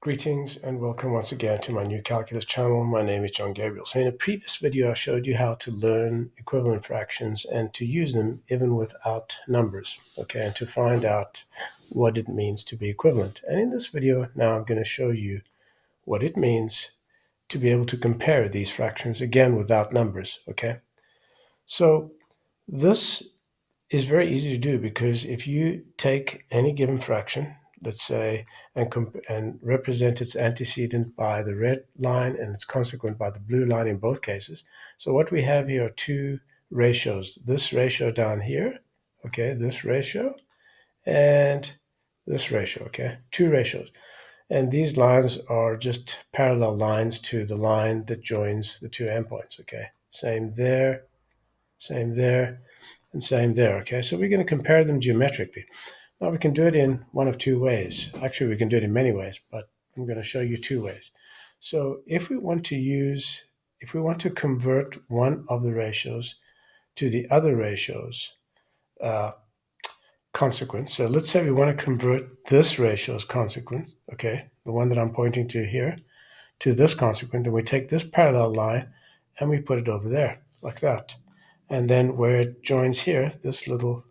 Greetings and welcome once again to my new calculus channel. My name is John Gabriel. So in a previous video, I showed you how to learn equivalent fractions and to use them even without numbers, okay, and to find out what it means to be equivalent. And in this video, now I'm going to show you what it means to be able to compare these fractions again without numbers, okay? So this is very easy to do because if you take any given fraction, let's say, and represent its antecedent by the red line and its consequent by the blue line in both cases. So what we have here are two ratios. This ratio down here, okay, this ratio, and this ratio, okay, two ratios. And these lines are just parallel lines to the line that joins the two endpoints, okay? Same there, and same there, okay? So we're going to compare them geometrically. Now we can do it in one of two ways. Actually, we can do it in many ways, but I'm going to show you two ways. So if we want to convert one of the ratios to the other ratio's consequence. So let's say we want to convert this ratio's consequence, okay, the one that I'm pointing to here, to this consequent, then we take this parallel line and we put it over there, like that. And then where it joins here, this little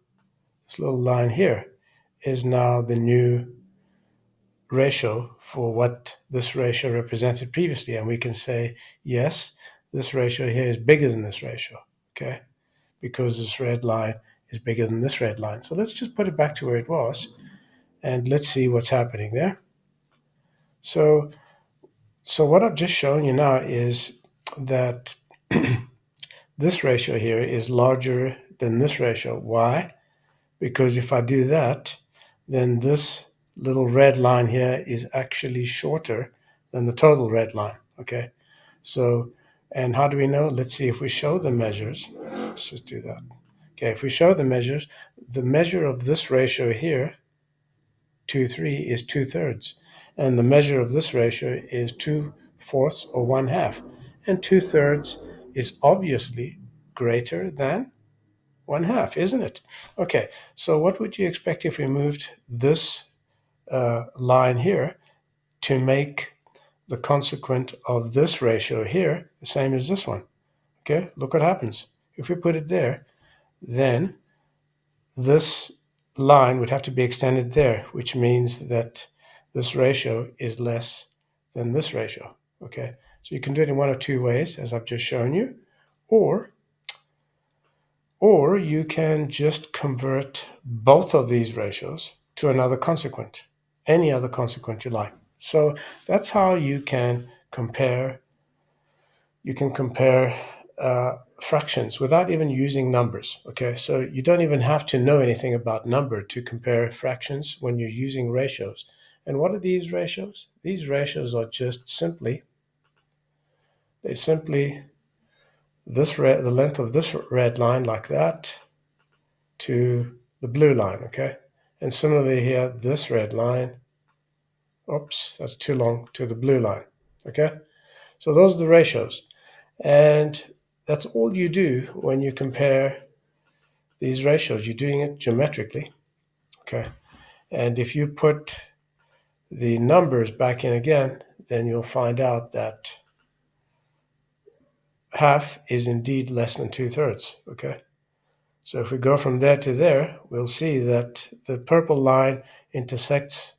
line here is now the new ratio for what this ratio represented previously. And we can say, yes, this ratio here is bigger than this ratio, okay? Because this red line is bigger than this red line. So let's just put it back to where it was, and let's see what's happening there. So what I've just shown you now is that this ratio here is larger than this ratio. Why? Because if I do that, then this little red line here is actually shorter than the total red line, okay? So, and how do we know? Let's see if we show the measures. Let's just do that. Okay, if we show the measures, the measure of this ratio here, 2, 3, is 2/3. And the measure of this ratio is 2/4 or 1/2. And 2/3 is obviously greater than 1/2, isn't it? Okay, so what would you expect if we moved this line here to make the consequent of this ratio here the same as this one? Okay, look what happens. If we put it there, then this line would have to be extended there, which means that this ratio is less than this ratio, okay? So you can do it in one of two ways, as I've just shown you, or you can just convert both of these ratios to another consequent, any other consequent you like. So that's how you can compare. You can compare fractions without even using numbers. Okay, so you don't even have to know anything about number to compare fractions when you're using ratios. And what are these ratios? These ratios are just simply the length of this red line, like that, to the blue line, okay? And similarly here, this red line, oops, that's too long, to the blue line, okay? So those are the ratios. And that's all you do when you compare these ratios. You're doing it geometrically, okay? And if you put the numbers back in again, then you'll find out that half is indeed less than 2/3, okay? So if we go from there to there, we'll see that the purple line intersects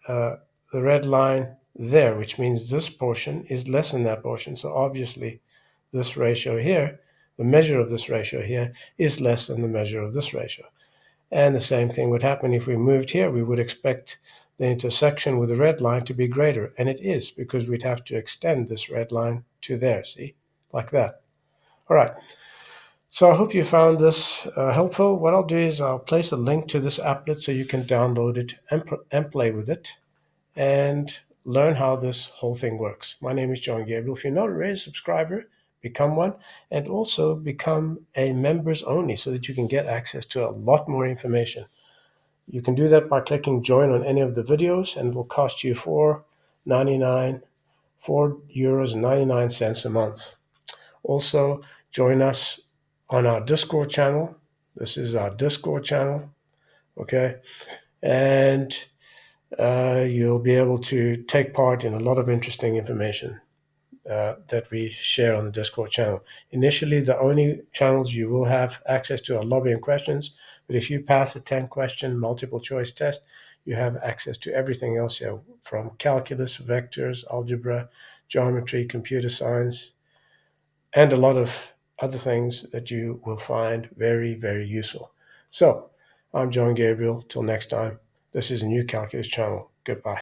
the red line there, which means this portion is less than that portion. So obviously this ratio here, the measure of this ratio here, is less than the measure of this ratio. And the same thing would happen if we moved here. We would expect the intersection with the red line to be greater, and it is, because we'd have to extend this red line to there, see, like that. All right. So I hope you found this helpful. What I'll do is I'll place a link to this applet so you can download it and play with it and learn how this whole thing works. My name is John Gabriel. If you're not already a subscriber, become one, and also become a members only so that you can get access to a lot more information. You can do that by clicking join on any of the videos, and it will cost you €4.99 a month. Also, join us on our Discord channel. This is our Discord channel, okay? And you'll be able to take part in a lot of interesting information that we share on the Discord channel. Initially, the only channels you will have access to are lobby and questions, but if you pass a 10-question multiple choice test, you have access to everything else here, from calculus, vectors, algebra, geometry, computer science, and a lot of other things that you will find very, very useful. So, I'm John Gabriel. Till next time, this is a new calculus channel. Goodbye.